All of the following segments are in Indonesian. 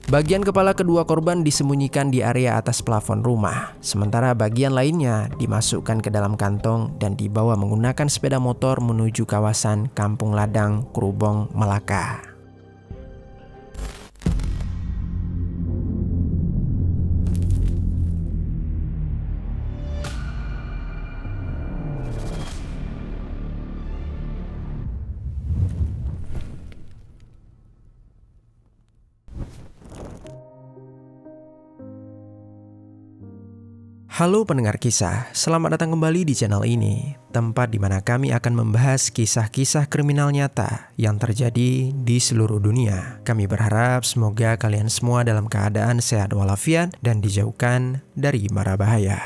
Bagian kepala kedua korban disembunyikan di area atas plafon rumah, sementara bagian lainnya dimasukkan ke dalam kantong dan dibawa menggunakan sepeda motor menuju kawasan Kampung Ladang, Krubong, Melaka. Halo pendengar kisah, selamat datang kembali di channel ini, tempat di mana kami akan membahas kisah-kisah kriminal nyata yang terjadi di seluruh dunia. Kami berharap semoga kalian semua dalam keadaan sehat walafiat dan dijauhkan dari mara bahaya.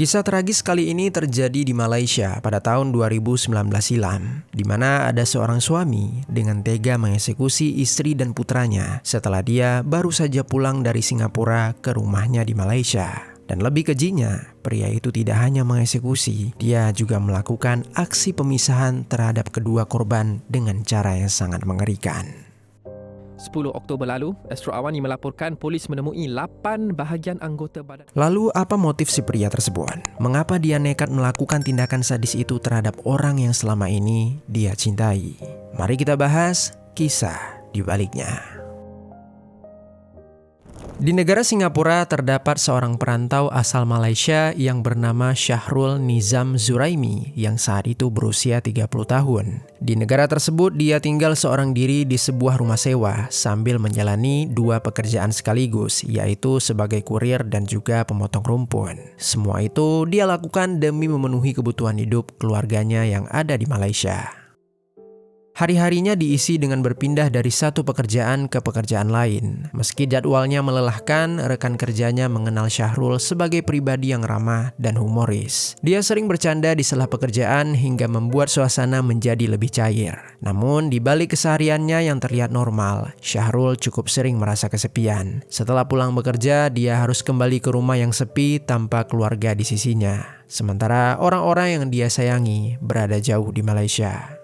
Kisah tragis kali ini terjadi di Malaysia pada tahun 2019 silam, di mana ada seorang suami dengan tega mengeksekusi istri dan putranya setelah dia baru saja pulang dari Singapura ke rumahnya di Malaysia. Dan lebih kejinya, pria itu tidak hanya mengeksekusi, dia juga melakukan aksi pemisahan terhadap kedua korban dengan cara yang sangat mengerikan. 10 Oktober lalu, Astro Awani melaporkan polis menemui 8 bahagian anggota badan. Lalu apa motif si pria tersebut? Mengapa dia nekat melakukan tindakan sadis itu terhadap orang yang selama ini dia cintai? Mari kita bahas kisah di baliknya. Di negara Singapura terdapat seorang perantau asal Malaysia yang bernama Syahrul Nizam Zuraimi yang saat itu berusia 30 tahun. Di negara tersebut dia tinggal seorang diri di sebuah rumah sewa sambil menjalani 2 pekerjaan sekaligus, yaitu sebagai kurir dan juga pemotong rumput. Semua itu dia lakukan demi memenuhi kebutuhan hidup keluarganya yang ada di Malaysia. Hari-harinya diisi dengan berpindah dari satu pekerjaan ke pekerjaan lain. Meski jadwalnya melelahkan, rekan kerjanya mengenal Syahrul sebagai pribadi yang ramah dan humoris. Dia sering bercanda di sela pekerjaan hingga membuat suasana menjadi lebih cair. Namun, di balik kesehariannya yang terlihat normal, Syahrul cukup sering merasa kesepian. Setelah pulang bekerja, dia harus kembali ke rumah yang sepi tanpa keluarga di sisinya. Sementara orang-orang yang dia sayangi berada jauh di Malaysia.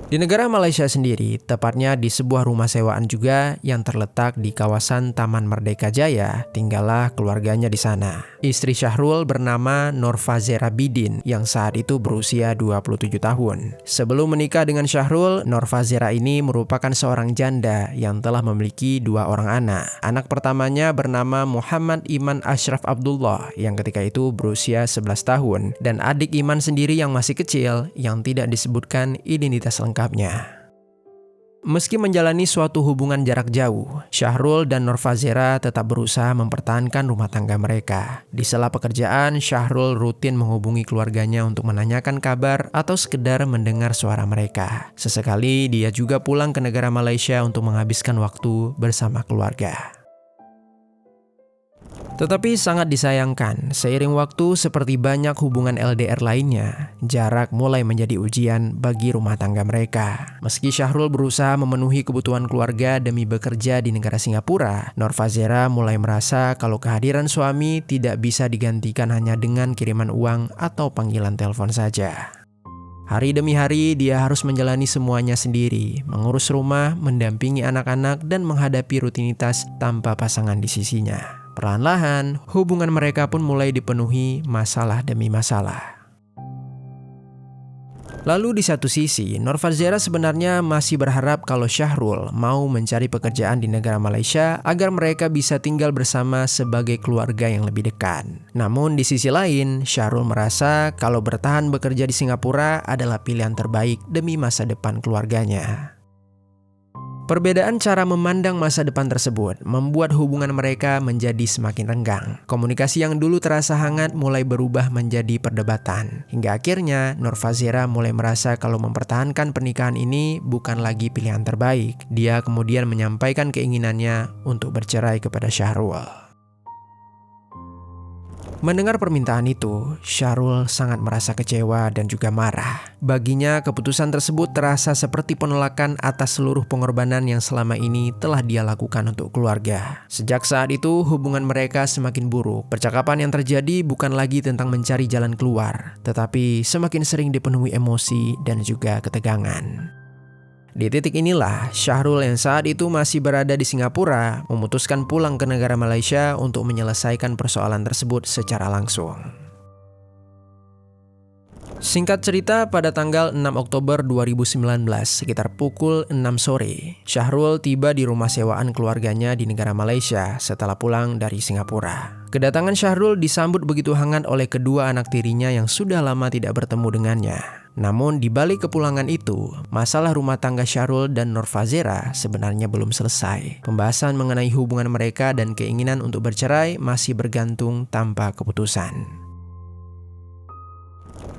Di negara Malaysia sendiri, tepatnya di sebuah rumah sewaan juga yang terletak di kawasan Taman Merdeka Jaya, tinggallah keluarganya di sana. Istri Syahrul bernama Norfazera Bidin yang saat itu berusia 27 tahun. Sebelum menikah dengan Syahrul, Norfazera ini merupakan seorang janda yang telah memiliki 2 orang anak. Anak pertamanya bernama Muhammad Iman Ashraf Abdullah yang ketika itu berusia 11 tahun dan adik Iman sendiri yang masih kecil yang tidak disebutkan identitas lengkapnya. Meski menjalani suatu hubungan jarak jauh, Syahrul dan Norfazera tetap berusaha mempertahankan rumah tangga mereka. Di sela pekerjaan, Syahrul rutin menghubungi keluarganya untuk menanyakan kabar atau sekedar mendengar suara mereka. Sesekali dia juga pulang ke negara Malaysia untuk menghabiskan waktu bersama keluarga. Tetapi sangat disayangkan, seiring waktu seperti banyak hubungan LDR lainnya, jarak mulai menjadi ujian bagi rumah tangga mereka. Meski Syahrul berusaha memenuhi kebutuhan keluarga demi bekerja di negara Singapura, Norfazera mulai merasa kalau kehadiran suami tidak bisa digantikan hanya dengan kiriman uang atau panggilan telepon saja. Hari demi hari dia harus menjalani semuanya sendiri, mengurus rumah, mendampingi anak-anak, dan menghadapi rutinitas tanpa pasangan di sisinya. Perlahan-lahan, hubungan mereka pun mulai dipenuhi masalah demi masalah. Lalu di satu sisi, Norfazera sebenarnya masih berharap kalau Syahrul mau mencari pekerjaan di negara Malaysia agar mereka bisa tinggal bersama sebagai keluarga yang lebih dekat. Namun di sisi lain, Syahrul merasa kalau bertahan bekerja di Singapura adalah pilihan terbaik demi masa depan keluarganya. Perbedaan cara memandang masa depan tersebut membuat hubungan mereka menjadi semakin renggang. Komunikasi yang dulu terasa hangat mulai berubah menjadi perdebatan. Hingga akhirnya Norfazera mulai merasa kalau mempertahankan pernikahan ini bukan lagi pilihan terbaik. Dia kemudian menyampaikan keinginannya untuk bercerai kepada Syahrul. Mendengar permintaan itu, Syahrul sangat merasa kecewa dan juga marah. Baginya, keputusan tersebut terasa seperti penolakan atas seluruh pengorbanan yang selama ini telah dia lakukan untuk keluarga. Sejak saat itu, hubungan mereka semakin buruk. Percakapan yang terjadi bukan lagi tentang mencari jalan keluar, tetapi semakin sering dipenuhi emosi dan juga ketegangan. Di titik inilah, Syahrul yang saat itu masih berada di Singapura memutuskan pulang ke negara Malaysia untuk menyelesaikan persoalan tersebut secara langsung. Singkat cerita, pada tanggal 6 Oktober 2019, sekitar pukul 6 sore, Syahrul tiba di rumah sewaan keluarganya di negara Malaysia setelah pulang dari Singapura. Kedatangan Syahrul disambut begitu hangat oleh kedua anak tirinya yang sudah lama tidak bertemu dengannya. Namun di balik kepulangan itu, masalah rumah tangga Syahrul dan Nur Fazera sebenarnya belum selesai. Pembahasan mengenai hubungan mereka dan keinginan untuk bercerai masih bergantung tanpa keputusan.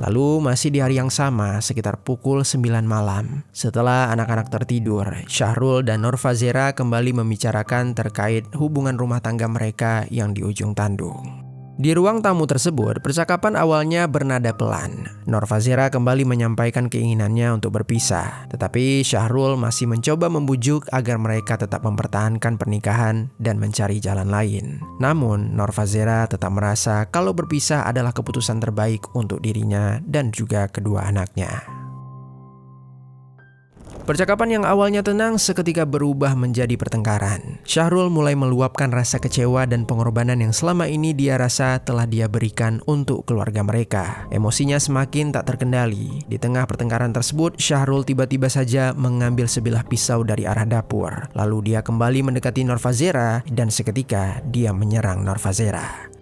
Lalu masih di hari yang sama, sekitar pukul 9 malam, setelah anak-anak tertidur, Syahrul dan Nur Fazera kembali membicarakan terkait hubungan rumah tangga mereka yang di ujung tanduk. Di ruang tamu tersebut, percakapan awalnya bernada pelan. Nur Fazera kembali menyampaikan keinginannya untuk berpisah, tetapi Syahrul masih mencoba membujuk agar mereka tetap mempertahankan pernikahan dan mencari jalan lain. Namun, Nur Fazera tetap merasa kalau berpisah adalah keputusan terbaik untuk dirinya dan juga kedua anaknya. Percakapan yang awalnya tenang seketika berubah menjadi pertengkaran. Syahrul mulai meluapkan rasa kecewa dan pengorbanan yang selama ini dia rasa telah dia berikan untuk keluarga mereka. Emosinya semakin tak terkendali. Di tengah pertengkaran tersebut, Syahrul tiba-tiba saja mengambil sebilah pisau dari arah dapur. Lalu dia kembali mendekati Nur Fazera dan seketika dia menyerang Nur Fazera.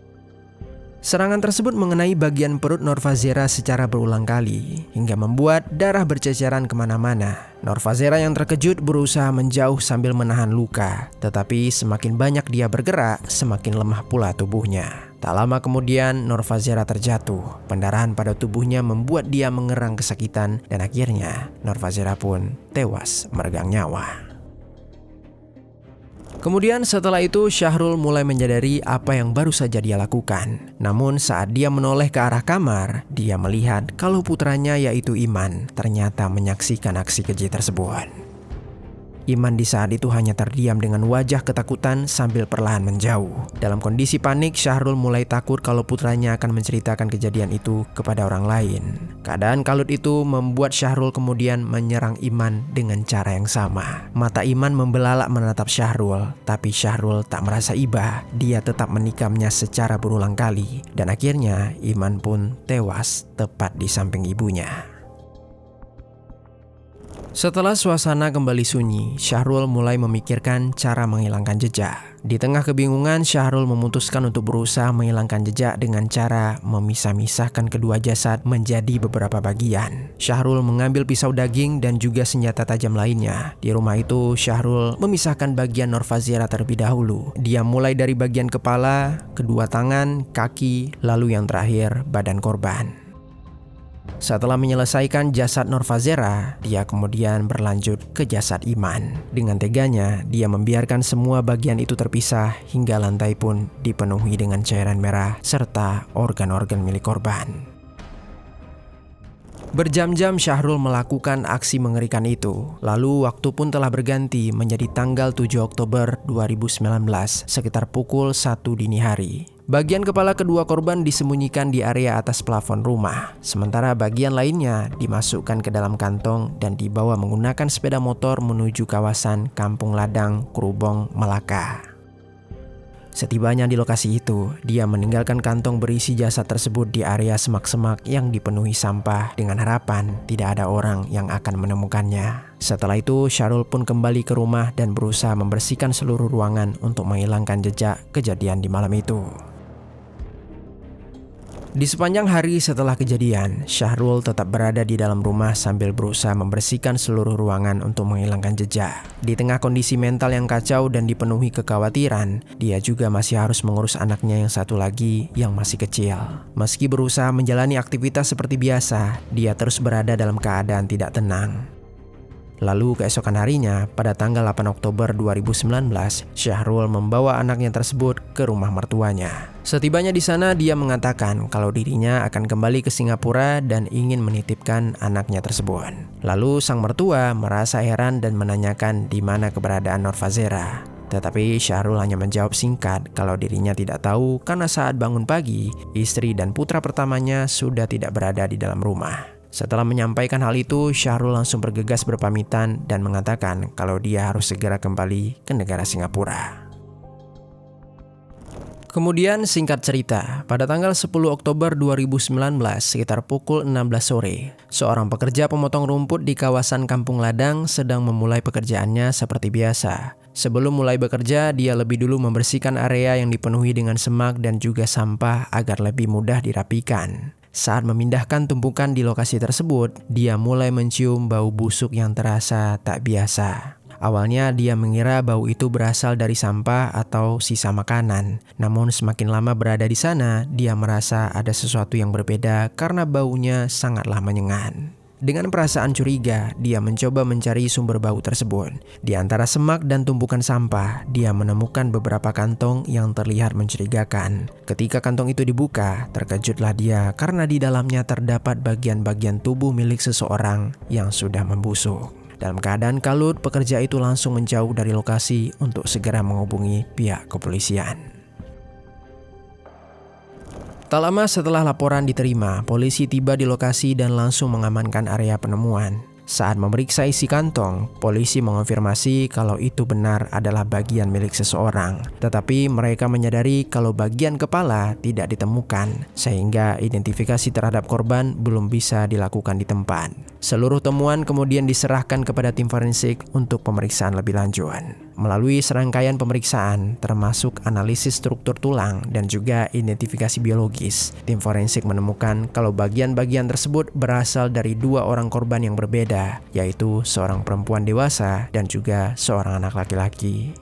Serangan tersebut mengenai bagian perut Nur Fazera secara berulang kali, hingga membuat darah berceceran kemana-mana. Nur Fazera yang terkejut berusaha menjauh sambil menahan luka, tetapi semakin banyak dia bergerak, semakin lemah pula tubuhnya. Tak lama kemudian, Nur Fazera terjatuh. Pendarahan pada tubuhnya membuat dia mengerang kesakitan, dan akhirnya Nur Fazera pun tewas meregang nyawa. Kemudian setelah itu Syahrul mulai menyadari apa yang baru saja dia lakukan. Namun saat dia menoleh ke arah kamar, dia melihat kalau putranya yaitu Iman ternyata menyaksikan aksi keji tersebut. Iman di saat itu hanya terdiam dengan wajah ketakutan sambil perlahan menjauh. Dalam kondisi panik, Syahrul mulai takut kalau putranya akan menceritakan kejadian itu kepada orang lain. Keadaan kalut itu membuat Syahrul kemudian menyerang Iman dengan cara yang sama. Mata Iman membelalak menatap Syahrul, tapi Syahrul tak merasa iba. Dia tetap menikamnya secara berulang kali, dan akhirnya Iman pun tewas tepat di samping ibunya. Setelah suasana kembali sunyi, Syahrul mulai memikirkan cara menghilangkan jejak. Di tengah kebingungan, Syahrul memutuskan untuk berusaha menghilangkan jejak dengan cara memisah-misahkan kedua jasad menjadi beberapa bagian. Syahrul mengambil pisau daging dan juga senjata tajam lainnya. Di rumah itu, Syahrul memisahkan bagian Nur Fazera terlebih dahulu. Dia mulai dari bagian kepala, kedua tangan, kaki, lalu yang terakhir badan korban. Setelah menyelesaikan jasad Nur Fazera, dia kemudian berlanjut ke jasad Iman. Dengan teganya, dia membiarkan semua bagian itu terpisah hingga lantai pun dipenuhi dengan cairan merah serta organ-organ milik korban. Berjam-jam Syahrul melakukan aksi mengerikan itu. Lalu waktu pun telah berganti menjadi tanggal 7 Oktober 2019 sekitar pukul 1 dini hari. Bagian kepala kedua korban disembunyikan di area atas plafon rumah. Sementara bagian lainnya dimasukkan ke dalam kantong dan dibawa menggunakan sepeda motor menuju kawasan Kampung Ladang, Krubong, Melaka. Setibanya di lokasi itu, dia meninggalkan kantong berisi jasad tersebut di area semak-semak yang dipenuhi sampah dengan harapan tidak ada orang yang akan menemukannya. Setelah itu, Syahrul pun kembali ke rumah dan berusaha membersihkan seluruh ruangan untuk menghilangkan jejak kejadian di malam itu. Di sepanjang hari setelah kejadian, Syahrul tetap berada di dalam rumah sambil berusaha membersihkan seluruh ruangan untuk menghilangkan jejak. Di tengah kondisi mental yang kacau dan dipenuhi kekhawatiran, dia juga masih harus mengurus anaknya yang satu lagi yang masih kecil. Meski berusaha menjalani aktivitas seperti biasa, dia terus berada dalam keadaan tidak tenang. Lalu keesokan harinya, pada tanggal 8 Oktober 2019, Syahrul membawa anaknya tersebut ke rumah mertuanya. Setibanya di sana, dia mengatakan kalau dirinya akan kembali ke Singapura dan ingin menitipkan anaknya tersebut. Lalu sang mertua merasa heran dan menanyakan di mana keberadaan Nur Fazera. Tetapi Syahrul hanya menjawab singkat kalau dirinya tidak tahu karena saat bangun pagi, istri dan putra pertamanya sudah tidak berada di dalam rumah. Setelah menyampaikan hal itu, Syahrul langsung bergegas berpamitan dan mengatakan kalau dia harus segera kembali ke negara Singapura. Kemudian singkat cerita, pada tanggal 10 Oktober 2019 sekitar pukul 16 sore, seorang pekerja pemotong rumput di kawasan Kampung Ladang sedang memulai pekerjaannya seperti biasa. Sebelum mulai bekerja, dia lebih dulu membersihkan area yang dipenuhi dengan semak dan juga sampah agar lebih mudah dirapikan. Saat memindahkan tumpukan di lokasi tersebut, dia mulai mencium bau busuk yang terasa tak biasa. Awalnya dia mengira bau itu berasal dari sampah atau sisa makanan. Namun semakin lama berada di sana, dia merasa ada sesuatu yang berbeda karena baunya sangatlah menyengat. Dengan perasaan curiga, dia mencoba mencari sumber bau tersebut. Di antara semak dan tumpukan sampah, dia menemukan beberapa kantong yang terlihat mencurigakan. Ketika kantong itu dibuka, terkejutlah dia karena di dalamnya terdapat bagian-bagian tubuh milik seseorang yang sudah membusuk. Dalam keadaan kalut, pekerja itu langsung menjauh dari lokasi untuk segera menghubungi pihak kepolisian. Tak lama setelah laporan diterima, polisi tiba di lokasi dan langsung mengamankan area penemuan. Saat memeriksa isi kantong, polisi mengonfirmasi kalau itu benar adalah bagian milik seseorang. Tetapi mereka menyadari kalau bagian kepala tidak ditemukan, sehingga identifikasi terhadap korban belum bisa dilakukan di tempat. Seluruh temuan kemudian diserahkan kepada tim forensik untuk pemeriksaan lebih lanjut. Melalui serangkaian pemeriksaan, termasuk analisis struktur tulang dan juga identifikasi biologis, tim forensik menemukan kalau bagian-bagian tersebut berasal dari dua orang korban yang berbeda, yaitu seorang perempuan dewasa dan juga seorang anak laki-laki.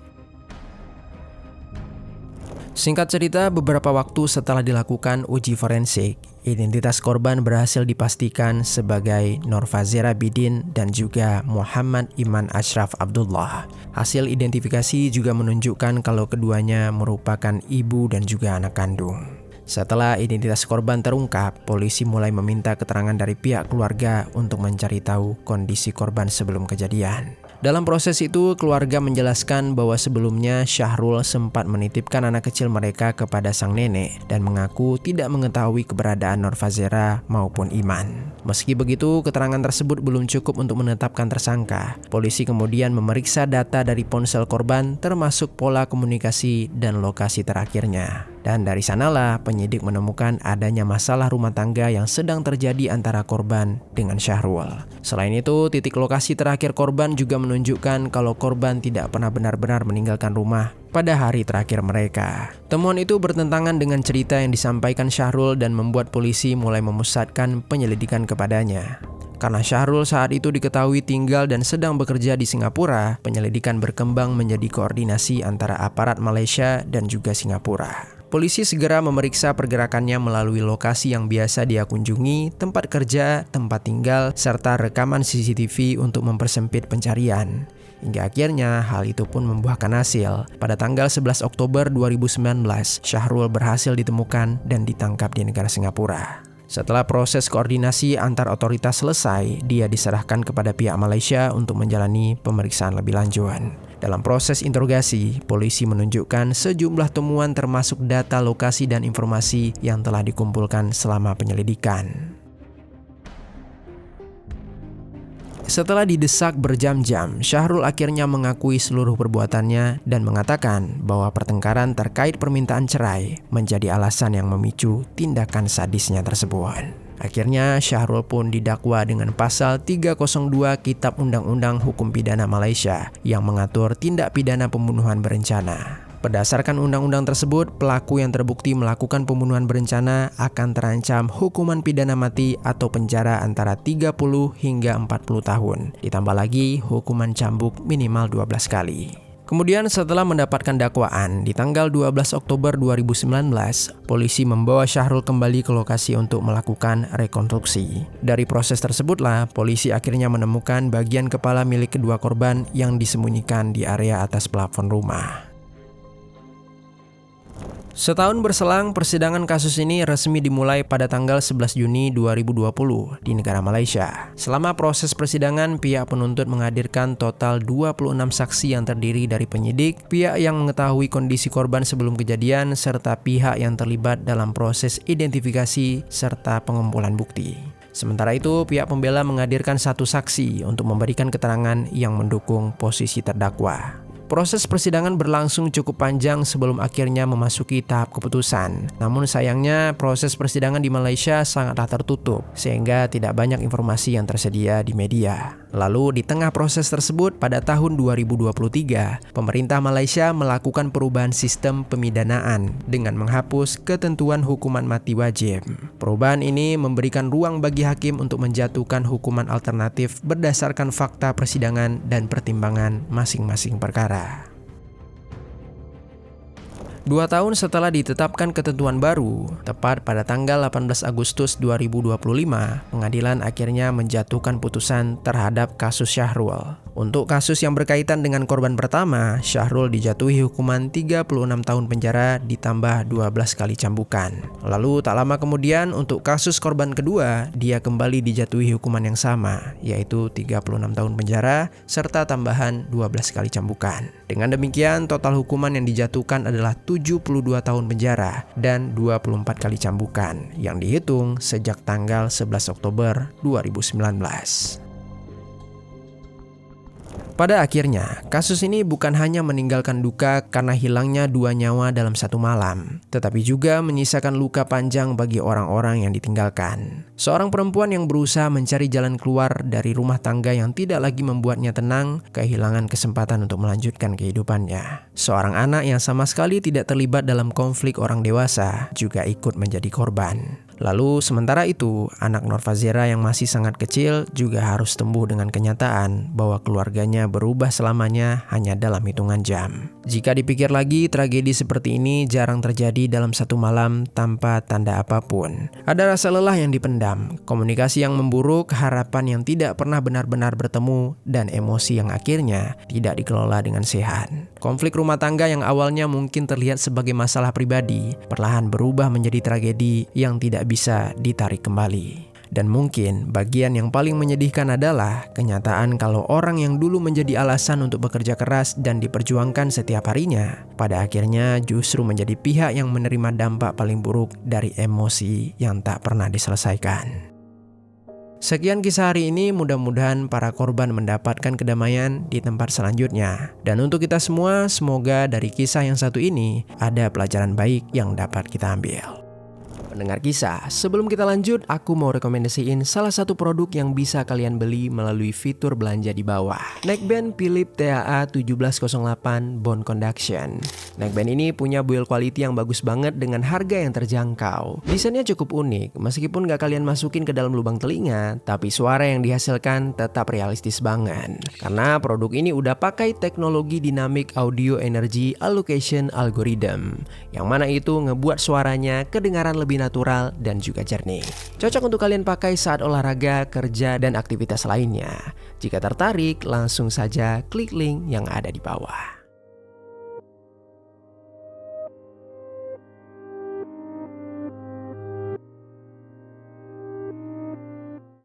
Singkat cerita, beberapa waktu setelah dilakukan uji forensik, identitas korban berhasil dipastikan sebagai Nurfazera Bidin dan juga Muhammad Iman Ashraf Abdullah. Hasil identifikasi juga menunjukkan kalau keduanya merupakan ibu dan juga anak kandung. Setelah identitas korban terungkap, polisi mulai meminta keterangan dari pihak keluarga untuk mencari tahu kondisi korban sebelum kejadian. Dalam proses itu, keluarga menjelaskan bahwa sebelumnya Syahrul sempat menitipkan anak kecil mereka kepada sang nenek dan mengaku tidak mengetahui keberadaan Nurfazera maupun Iman. Meski begitu, keterangan tersebut belum cukup untuk menetapkan tersangka. Polisi kemudian memeriksa data dari ponsel korban termasuk pola komunikasi dan lokasi terakhirnya. Dan dari sanalah penyidik menemukan adanya masalah rumah tangga yang sedang terjadi antara korban dengan Syahrul. Selain itu, titik lokasi terakhir korban juga menunjukkan kalau korban tidak pernah benar-benar meninggalkan rumah pada hari terakhir mereka. Temuan itu bertentangan dengan cerita yang disampaikan Syahrul dan membuat polisi mulai memusatkan penyelidikan kepadanya. Karena Syahrul saat itu diketahui tinggal dan sedang bekerja di Singapura, penyelidikan berkembang menjadi koordinasi antara aparat Malaysia dan juga Singapura. Polisi segera memeriksa pergerakannya melalui lokasi yang biasa dia kunjungi, tempat kerja, tempat tinggal, serta rekaman CCTV untuk mempersempit pencarian. Hingga akhirnya hal itu pun membuahkan hasil. Pada tanggal 11 Oktober 2019, Syahrul berhasil ditemukan dan ditangkap di negara Singapura. Setelah proses koordinasi antar otoritas selesai, dia diserahkan kepada pihak Malaysia untuk menjalani pemeriksaan lebih lanjut. Dalam proses interogasi, polisi menunjukkan sejumlah temuan termasuk data lokasi dan informasi yang telah dikumpulkan selama penyelidikan. Setelah didesak berjam-jam, Syahrul akhirnya mengakui seluruh perbuatannya dan mengatakan bahwa pertengkaran terkait permintaan cerai menjadi alasan yang memicu tindakan sadisnya tersebut. Akhirnya Syahrul pun didakwa dengan pasal 302 Kitab Undang-Undang Hukum Pidana Malaysia yang mengatur tindak pidana pembunuhan berencana. Berdasarkan undang-undang tersebut, pelaku yang terbukti melakukan pembunuhan berencana akan terancam hukuman pidana mati atau penjara antara 30 hingga 40 tahun. Ditambah lagi hukuman cambuk minimal 12 kali. Kemudian setelah mendapatkan dakwaan, di tanggal 12 Oktober 2019, polisi membawa Syahrul kembali ke lokasi untuk melakukan rekonstruksi. Dari proses tersebutlah, polisi akhirnya menemukan bagian kepala milik kedua korban yang disembunyikan di area atas plafon rumah. Setahun berselang, persidangan kasus ini resmi dimulai pada tanggal 11 Juni 2020 di negara Malaysia. Selama proses persidangan, pihak penuntut menghadirkan total 26 saksi yang terdiri dari penyidik, pihak yang mengetahui kondisi korban sebelum kejadian, serta pihak yang terlibat dalam proses identifikasi serta pengumpulan bukti. Sementara itu, pihak pembela menghadirkan satu saksi untuk memberikan keterangan yang mendukung posisi terdakwa. Proses persidangan berlangsung cukup panjang sebelum akhirnya memasuki tahap keputusan. Namun sayangnya proses persidangan di Malaysia sangatlah tertutup sehingga tidak banyak informasi yang tersedia di media. Lalu di tengah proses tersebut pada tahun 2023, pemerintah Malaysia melakukan perubahan sistem pemidanaan dengan menghapus ketentuan hukuman mati wajib. Perubahan ini memberikan ruang bagi hakim untuk menjatuhkan hukuman alternatif berdasarkan fakta persidangan dan pertimbangan masing-masing perkara. 2 tahun setelah ditetapkan ketentuan baru, tepat pada tanggal 18 Agustus 2025, pengadilan akhirnya menjatuhkan putusan terhadap kasus Syahrul. Untuk kasus yang berkaitan dengan korban pertama, Syahrul dijatuhi hukuman 36 tahun penjara ditambah 12 kali cambukan. Lalu tak lama kemudian untuk kasus korban kedua, dia kembali dijatuhi hukuman yang sama, yaitu 36 tahun penjara serta tambahan 12 kali cambukan. Dengan demikian, total hukuman yang dijatuhkan adalah 72 tahun penjara dan 24 kali cambukan yang dihitung sejak tanggal 11 Oktober 2019. Pada akhirnya, kasus ini bukan hanya meninggalkan duka karena hilangnya 2 nyawa dalam satu malam, tetapi juga menyisakan luka panjang bagi orang-orang yang ditinggalkan. Seorang perempuan yang berusaha mencari jalan keluar dari rumah tangga yang tidak lagi membuatnya tenang, kehilangan kesempatan untuk melanjutkan kehidupannya. Seorang anak yang sama sekali tidak terlibat dalam konflik orang dewasa juga ikut menjadi korban. Lalu sementara itu, anak Nur Fazira yang masih sangat kecil juga harus tumbuh dengan kenyataan bahwa keluarganya berubah selamanya hanya dalam hitungan jam. Jika dipikir lagi, tragedi seperti ini jarang terjadi dalam satu malam tanpa tanda apapun. Ada rasa lelah yang dipendam, komunikasi yang memburuk, harapan yang tidak pernah benar-benar bertemu, dan emosi yang akhirnya tidak dikelola dengan sehat. Konflik rumah tangga yang awalnya mungkin terlihat sebagai masalah pribadi, perlahan berubah menjadi tragedi yang tidak bisa ditarik kembali. Dan mungkin bagian yang paling menyedihkan adalah kenyataan kalau orang yang dulu menjadi alasan untuk bekerja keras dan diperjuangkan setiap harinya, pada akhirnya justru menjadi pihak yang menerima dampak paling buruk dari emosi yang tak pernah diselesaikan. Sekian kisah hari ini, mudah-mudahan para korban mendapatkan kedamaian di tempat selanjutnya. Dan untuk kita semua, semoga dari kisah yang satu ini ada pelajaran baik yang dapat kita ambil. Pendengar kisah, sebelum kita lanjut, aku mau rekomendasiin salah satu produk yang bisa kalian beli melalui fitur belanja di bawah. Neckband Philips TAA 1708 Bone Conduction. Neckband ini punya build quality yang bagus banget dengan harga yang terjangkau. Desainnya cukup unik, meskipun gak kalian masukin ke dalam lubang telinga, tapi suara yang dihasilkan tetap realistis banget. Karena produk ini udah pakai teknologi Dynamic Audio Energy Allocation Algorithm, yang mana itu ngebuat suaranya kedengaran lebih natural dan juga jernih. Cocok untuk kalian pakai saat olahraga, kerja, dan aktivitas lainnya. Jika tertarik, langsung saja klik link yang ada di bawah.